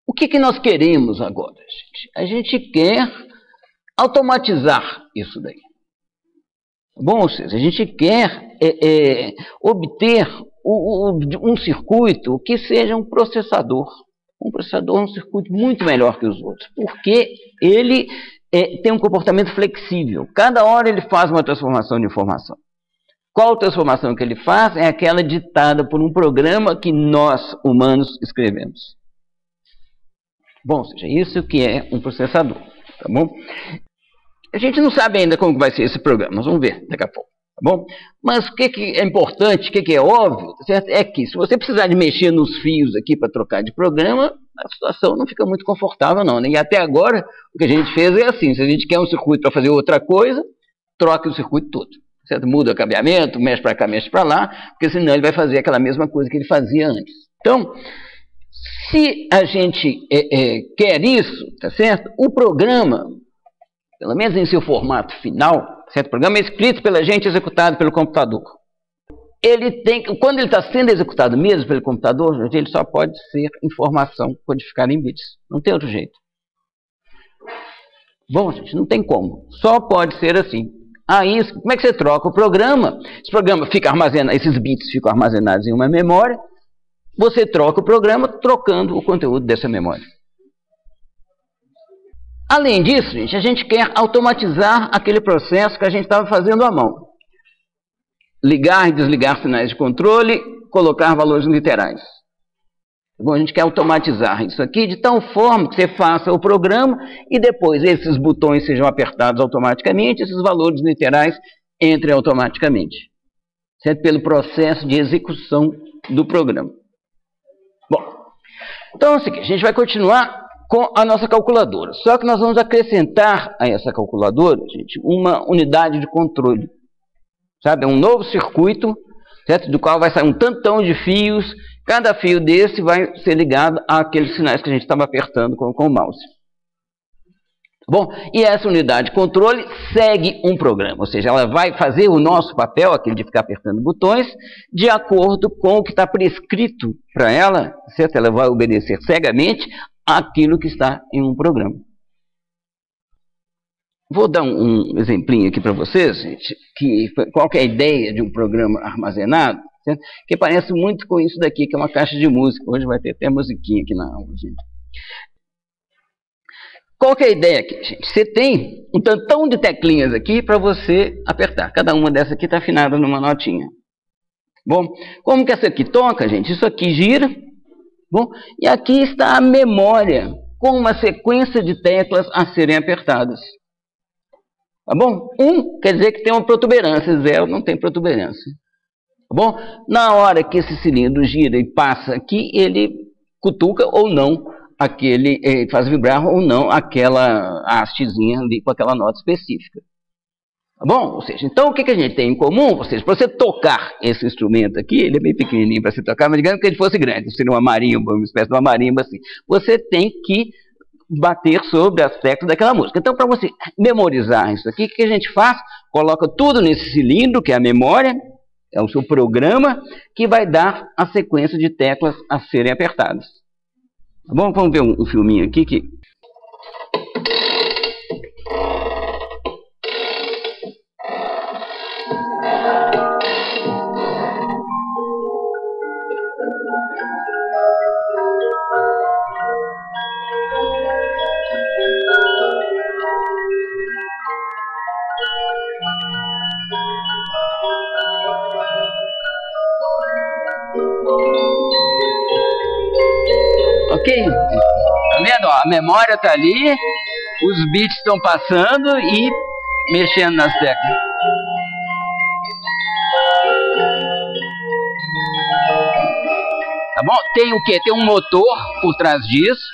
O que nós queremos agora, gente? A gente quer automatizar isso daí. Bom, ou seja, a gente quer obter um circuito que seja um processador. Um processador é um circuito muito melhor que os outros, porque ele tem um comportamento flexível. Cada hora ele faz uma transformação de informação. Qual transformação que ele faz? É aquela ditada por um programa que nós, humanos, escrevemos. Bom, ou seja, isso que é um processador, tá bom? A gente não sabe ainda como vai ser esse programa, nós vamos ver daqui a pouco, tá bom? Mas o que é importante, o que é óbvio, certo? É que se você precisar de mexer nos fios aqui para trocar de programa, a situação não fica muito confortável não, né? E até agora, o que a gente fez é assim, se a gente quer um circuito para fazer outra coisa, troca o circuito todo, certo? Muda o cabeamento, mexe para cá, mexe para lá, porque senão ele vai fazer aquela mesma coisa que ele fazia antes. Então, se a gente quer isso, tá certo? O programa, pelo menos em seu formato final, certo? O programa é escrito pela gente, executado pelo computador. Ele tem, quando ele está sendo executado mesmo pelo computador, ele só pode ser informação codificada em bits. Não tem outro jeito. Bom, gente, não tem como. Só pode ser assim. Aí, como é que você troca o programa? Esse programa fica armazenado, esses bits ficam armazenados em uma memória. Você troca o programa trocando o conteúdo dessa memória. Além disso, gente, a gente quer automatizar aquele processo que a gente estava fazendo à mão. Ligar e desligar sinais de controle, colocar valores literais. Bom, a gente quer automatizar isso aqui de tal forma que você faça o programa e depois esses botões sejam apertados automaticamente, esses valores literais entrem automaticamente. Certo? Pelo processo de execução do programa. Bom, então é o seguinte, a gente vai continuar com a nossa calculadora. Só que nós vamos acrescentar a essa calculadora, gente, uma unidade de controle. Sabe? É um novo circuito, certo? Do qual vai sair um tantão de fios. Cada fio desse vai ser ligado àqueles sinais que a gente estava apertando com o mouse. Bom, e essa unidade de controle segue um programa, ou seja, ela vai fazer o nosso papel, aquele de ficar apertando botões, de acordo com o que está prescrito para ela, certo? Ela vai obedecer cegamente aquilo que está em um programa. Vou dar um exemplinho aqui para vocês, gente, qual que é a ideia de um programa armazenado, certo? Que parece muito com isso daqui, que é uma caixa de música. Hoje vai ter até musiquinha aqui na aula, gente. Qual que é a ideia aqui, gente? Você tem um tantão de teclinhas aqui para você apertar. Cada uma dessas aqui está afinada numa notinha. Bom, como que essa aqui toca, gente? Isso aqui gira. Bom, e aqui está a memória com uma sequência de teclas a serem apertadas. Tá bom? 1 quer dizer que tem uma protuberância, 0 não tem protuberância. Tá bom? Na hora que esse cilindro gira e passa aqui, ele cutuca ou não faz vibrar ou não aquela hastezinha ali com aquela nota específica. Tá bom? Ou seja, então o que a gente tem em comum? Ou seja, para você tocar esse instrumento aqui, ele é bem pequenininho para você tocar, mas digamos que ele fosse grande, seria uma marimba, uma espécie de uma marimba assim. Você tem que bater sobre as teclas daquela música. Então, para você memorizar isso aqui, o que a gente faz? Coloca tudo nesse cilindro, que é a memória, é o seu programa, que vai dar a sequência de teclas a serem apertadas. Tá bom? Vamos ver um filminho aqui que... Ok? Tá vendo? Ó, a memória está ali, os bits estão passando e mexendo nas teclas. Tá bom? Tem o quê? Tem um motor por trás disso,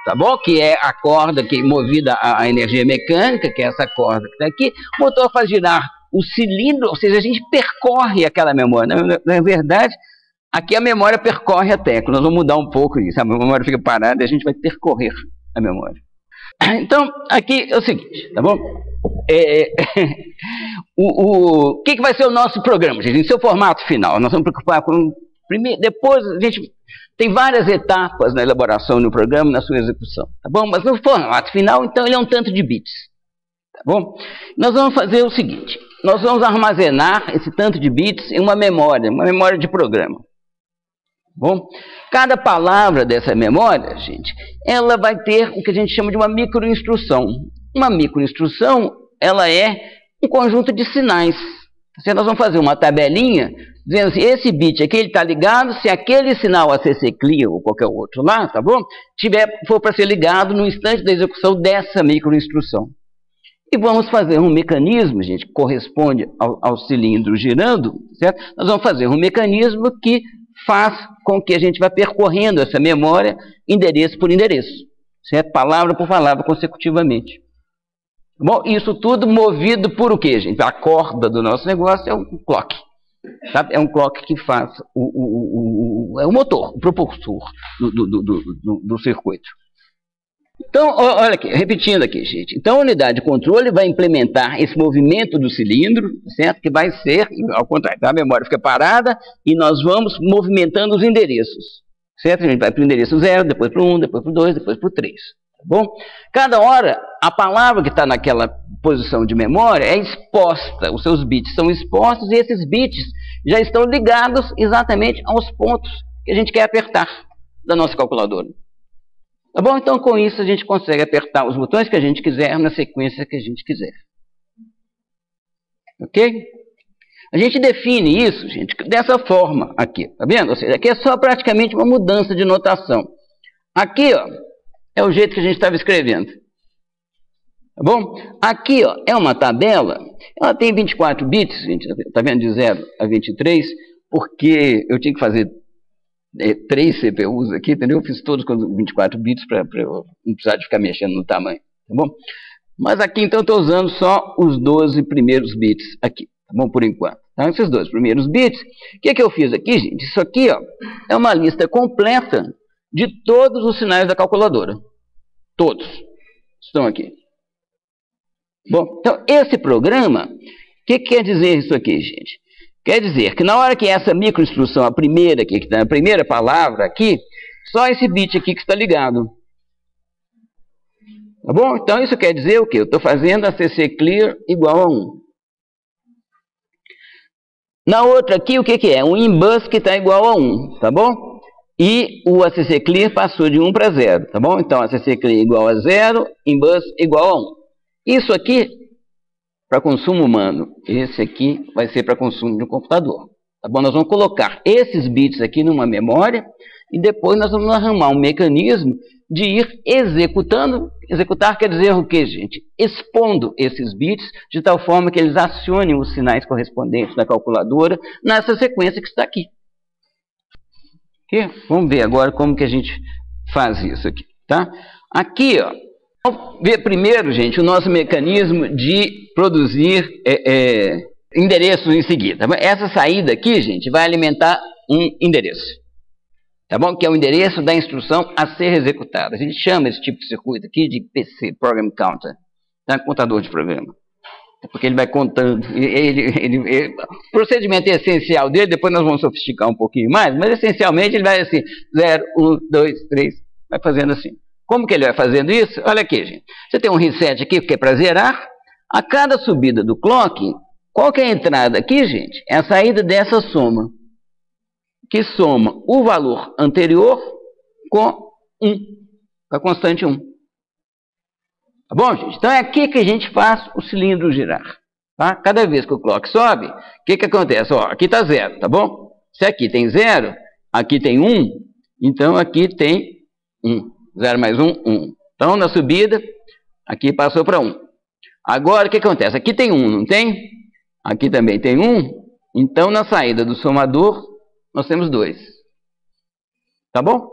tá bom? Que é a corda que movida a energia mecânica, que é essa corda que está aqui. O motor faz girar o cilindro, ou seja, a gente percorre aquela memória. Na verdade, aqui a memória percorre a tecla. Nós vamos mudar um pouco isso. A memória fica parada e a gente vai percorrer a memória. Então, aqui é o seguinte, tá bom? O que vai ser o nosso programa, gente? Em seu formato final. Nós vamos preocupar com... Primeiro, depois a gente Tem várias etapas na elaboração do programa e na sua execução, tá bom? Mas no formato final, então, ele é um tanto de bits, tá bom? Nós vamos fazer o seguinte, nós vamos armazenar esse tanto de bits em uma memória de programa. Bom, cada palavra dessa memória, gente, ela vai ter o que a gente chama de uma microinstrução. Uma microinstrução, ela é um conjunto de sinais. Então, nós vamos fazer uma tabelinha dizendo assim, esse bit aqui ele está ligado se aquele sinal ACC clear ou qualquer outro lá, tá bom? For para ser ligado no instante da execução dessa microinstrução. E vamos fazer um mecanismo, gente, que corresponde ao cilindro girando, certo? Nós vamos fazer um mecanismo que faz com que a gente vá percorrendo essa memória endereço por endereço, certo? Palavra por palavra consecutivamente. Bom, isso tudo movido por o quê, gente? A corda do nosso negócio é um clock, sabe? É um clock que faz é o motor, o propulsor do circuito. Então, olha aqui, repetindo aqui, gente. Então, a unidade de controle vai implementar esse movimento do cilindro, certo? Que vai ser, ao contrário, a memória fica parada e nós vamos movimentando os endereços, certo? A gente vai para o endereço 0, depois para o 1, depois para o 2, depois para o 3, tá bom? Cada hora, a palavra que está naquela posição de memória é exposta, os seus bits são expostos e esses bits já estão ligados exatamente aos pontos que a gente quer apertar da nossa calculadora. Tá bom? Então, com isso, a gente consegue apertar os botões que a gente quiser na sequência que a gente quiser. Ok? A gente define isso, gente, dessa forma aqui. Tá vendo? Ou seja, aqui é só praticamente uma mudança de notação. Aqui, ó, é o jeito que a gente estava escrevendo. Tá bom? Aqui, ó, é uma tabela. Ela tem 24 bits, gente. Tá vendo? De 0 a 23, porque eu tinha que fazer 3 CPUs aqui, entendeu? Eu fiz todos com 24 bits para eu não precisar de ficar mexendo no tamanho, tá bom? Mas aqui, então, eu estou usando só os 12 primeiros bits aqui, tá bom? Por enquanto. Então, esses 12 primeiros bits, o que eu fiz aqui, gente? Isso aqui, ó, é uma lista completa de todos os sinais da calculadora. Todos estão aqui. Bom, então, esse programa, o que quer dizer isso aqui, gente? Quer dizer que na hora que essa microinstrução, a primeira aqui, que está na primeira palavra aqui, só esse bit aqui que está ligado. Tá bom? Então isso quer dizer o quê? Eu estou fazendo a CC clear igual a 1. Na outra aqui, o que é? Um INBUS que está igual a 1, tá bom? E o ACC clear passou de 1 para 0, tá bom? Então ACC clear igual a 0, INBUS igual a 1. Isso aqui para consumo humano, esse aqui vai ser para consumo de um computador. Tá bom? Nós vamos colocar esses bits aqui numa memória e depois nós vamos arrumar um mecanismo de ir executando. Executar quer dizer o que, gente? Expondo esses bits de tal forma que eles acionem os sinais correspondentes da calculadora nessa sequência que está aqui. Okay? Vamos ver agora como que a gente faz isso aqui, tá? Aqui, ó. Vamos ver primeiro, gente, o nosso mecanismo de produzir endereços em seguida. Essa saída aqui, gente, vai alimentar um endereço. Tá bom? Que é o endereço da instrução a ser executada. A gente chama esse tipo de circuito aqui de PC, Program Counter. Tá? Contador de programa. Porque ele vai contando. O procedimento essencial dele, depois nós vamos sofisticar um pouquinho mais, mas essencialmente ele vai assim, 0, 1, 2, 3, vai fazendo assim. Como que ele vai fazendo isso? Olha aqui, gente. Você tem um reset aqui que é para zerar. A cada subida do clock, qual que é a entrada aqui, gente? É a saída dessa soma. Que soma o valor anterior com 1. Com a constante 1. Tá bom, gente? Então é aqui que a gente faz o cilindro girar. Tá? Cada vez que o clock sobe, o que acontece? Ó, aqui está 0, tá bom? Se aqui tem 0, aqui tem 1, então aqui tem 1. 0 mais 1, 1. Então, na subida, aqui passou para 1. Agora, o que acontece? Aqui tem 1, não tem? Aqui também tem 1. Então, na saída do somador, nós temos 2. Tá bom?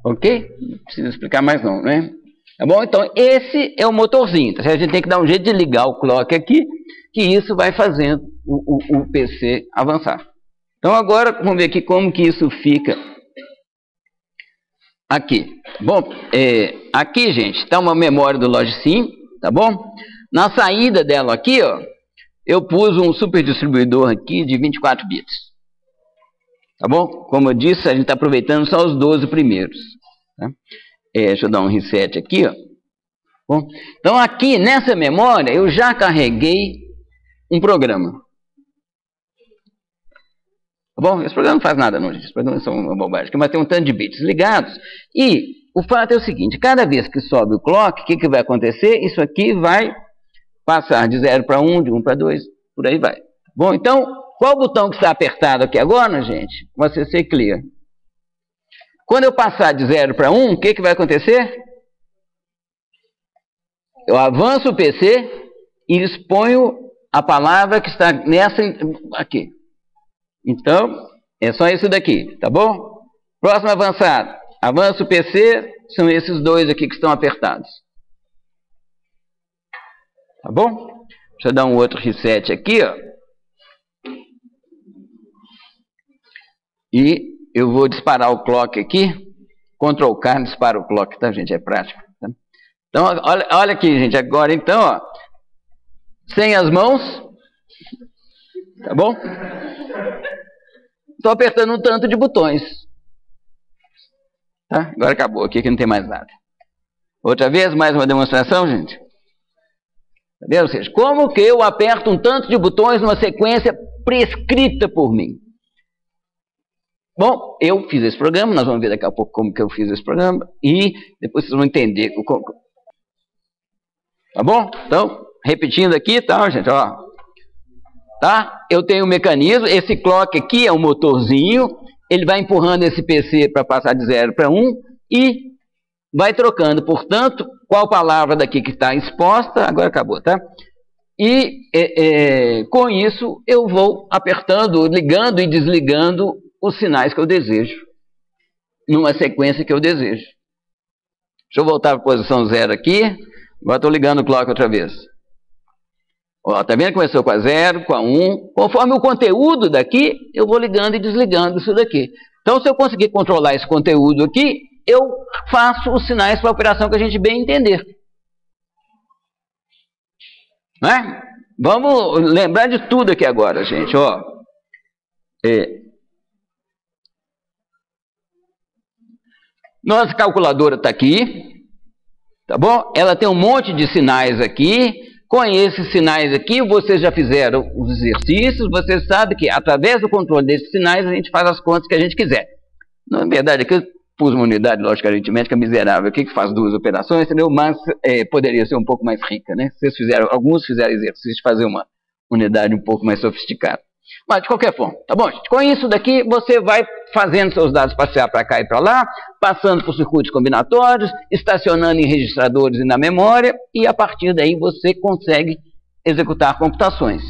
Ok? Não precisa explicar mais não, né? Tá bom? Então, esse é o motorzinho. Tá? A gente tem que dar um jeito de ligar o clock aqui, que isso vai fazendo o PC avançar. Então agora vamos ver aqui como que isso fica aqui. Bom, aqui, gente, está uma memória do LogSim, tá bom? Na saída dela aqui, ó, eu pus um superdistribuidor aqui de 24 bits. Tá bom? Como eu disse, a gente está aproveitando só os 12 primeiros. Tá? Deixa eu dar um reset aqui, ó. Bom, então aqui nessa memória eu já carreguei um programa. Tá bom? Esse programa não faz nada não, gente. Esse programa são uma bobagem, mas tem um tanto de bits ligados. E o fato é o seguinte, cada vez que sobe o clock, o que vai acontecer? Isso aqui vai passar de 0 para 1, de 1 para 2, por aí vai. Bom, então, qual o botão que está apertado aqui agora, gente? Você ser clear. Quando eu passar de 0 para 1, o que vai acontecer? Eu avanço o PC e exponho a palavra que está nessa aqui. Então, é só isso daqui, tá bom? Próximo avançado. Avança o PC, são esses dois aqui que estão apertados. Tá bom? Deixa eu dar um outro reset aqui, ó. E eu vou disparar o clock aqui. Ctrl K, dispara o clock, tá, gente? É prático. Tá? Então, olha aqui, gente. Agora, então, ó. Sem as mãos. Tá bom? Estou apertando um tanto de botões. Tá? Agora acabou aqui que não tem mais nada. Outra vez, mais uma demonstração, gente. Tá? Ou seja, como que eu aperto um tanto de botões numa sequência prescrita por mim? Bom, eu fiz esse programa, nós vamos ver daqui a pouco como que eu fiz esse programa, e depois vocês vão entender. Tá bom? Então, repetindo aqui, tá, gente, ó. Tá? Eu tenho um mecanismo, esse clock aqui é um motorzinho, ele vai empurrando esse PC para passar de 0 para 1 e vai trocando, portanto, qual palavra daqui que está exposta, agora acabou, tá? E com isso eu vou apertando, ligando e desligando os sinais que eu desejo, numa sequência que eu desejo. Deixa eu voltar para a posição 0 aqui, agora estou ligando o clock outra vez. Ó, tá vendo que começou com a 0, com a 1. Conforme o conteúdo daqui, eu vou ligando e desligando isso daqui. Então, se eu conseguir controlar esse conteúdo aqui, eu faço os sinais para a operação que a gente bem entender. Né? Vamos lembrar de tudo aqui agora, gente. Ó. Nossa calculadora está aqui. Tá bom? Ela tem um monte de sinais aqui. Com esses sinais aqui, vocês já fizeram os exercícios, vocês sabem que através do controle desses sinais a gente faz as contas que a gente quiser. Na verdade, aqui eu pus uma unidade lógica aritmética miserável aqui que faz duas operações, entendeu? Mas poderia ser um pouco mais rica, né? Alguns fizeram exercício de fazer uma unidade um pouco mais sofisticada. Mas, de qualquer forma, tá bom, gente? Com isso daqui, você vai fazendo seus dados passear para cá e para lá, passando por circuitos combinatórios, estacionando em registradores e na memória, e a partir daí você consegue executar computações.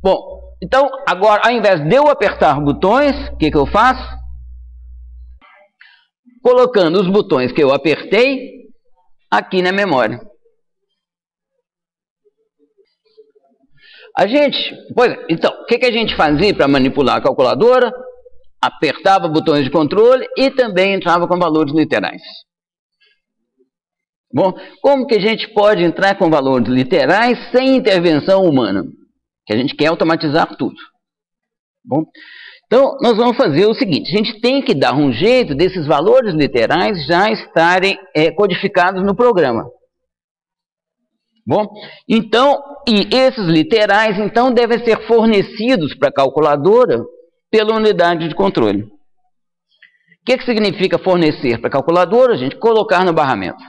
Bom, então, agora, ao invés de eu apertar botões, o que eu faço? Colocando os botões que eu apertei aqui na memória. Então, o que a gente fazia para manipular a calculadora? Apertava botões de controle e também entrava com valores literais. Bom, como que a gente pode entrar com valores literais sem intervenção humana? Que a gente quer automatizar tudo. Bom, então, nós vamos fazer o seguinte, a gente tem que dar um jeito desses valores literais já estarem codificados no programa. Bom, então, e esses literais, então, devem ser fornecidos para a calculadora pela unidade de controle. O que significa fornecer para a calculadora, gente? Colocar no barramento.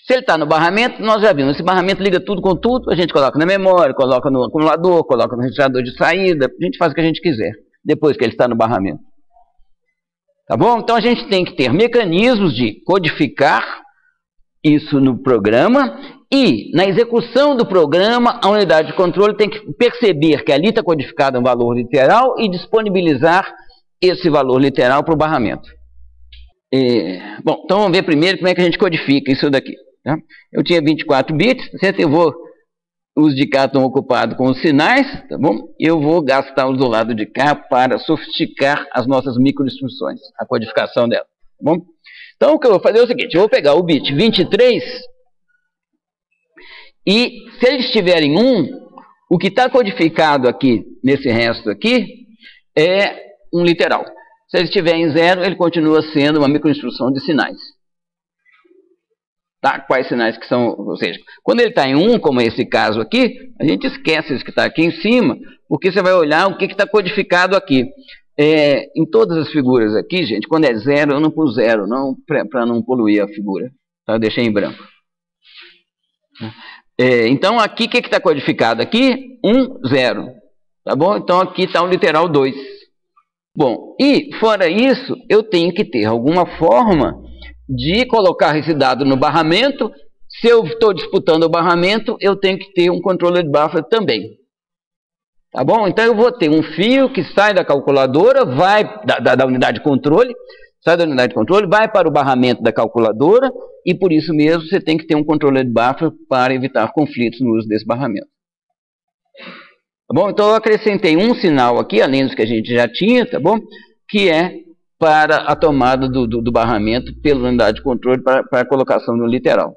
Se ele está no barramento, nós já vimos, esse barramento liga tudo com tudo, a gente coloca na memória, coloca no acumulador, coloca no registrador de saída, a gente faz o que a gente quiser, depois que ele está no barramento. Tá bom? Então, a gente tem que ter mecanismos de codificar isso no programa. E, na execução do programa, a unidade de controle tem que perceber que ali está codificado um valor literal e disponibilizar esse valor literal para o barramento. Bom, então vamos ver primeiro como é que a gente codifica isso daqui. Tá? Eu tinha 24 bits, certo? Os de cá estão ocupados com os sinais, tá bom? Eu vou gastá-los do lado de cá para sofisticar as nossas microinstruções, a codificação dela. Tá bom? Então, o que eu vou fazer é o seguinte, eu vou pegar o bit 23... E se ele estiver em 1, O que está codificado aqui, nesse resto aqui, é um literal. Se ele estiver em 0, ele continua sendo uma microinstrução de sinais. Tá? Quais sinais que são, ou seja, quando ele está em 1, como é esse caso aqui, a gente esquece isso que está aqui em cima, porque você vai olhar o que está codificado aqui. Em todas as figuras aqui, gente, quando é 0, eu não pus 0, não, para não poluir a figura. Tá? Eu deixei em branco. Então, aqui, o que está codificado aqui? 1, 0. Tá bom? Então, aqui está o literal 2. Bom, e fora isso, eu tenho que ter alguma forma de colocar esse dado no barramento. Se eu estou disputando o barramento, eu tenho que ter um controller de buffer também. Tá bom? Então eu vou ter um fio que sai da calculadora, vai da unidade de controle, sai da unidade de controle, vai para o barramento da calculadora, e por isso mesmo você tem que ter um controller de buffer para evitar conflitos no uso desse barramento. Tá bom? Então eu acrescentei um sinal aqui, além dos que a gente já tinha, tá bom? Que é para a tomada do barramento pela unidade de controle para a colocação no literal.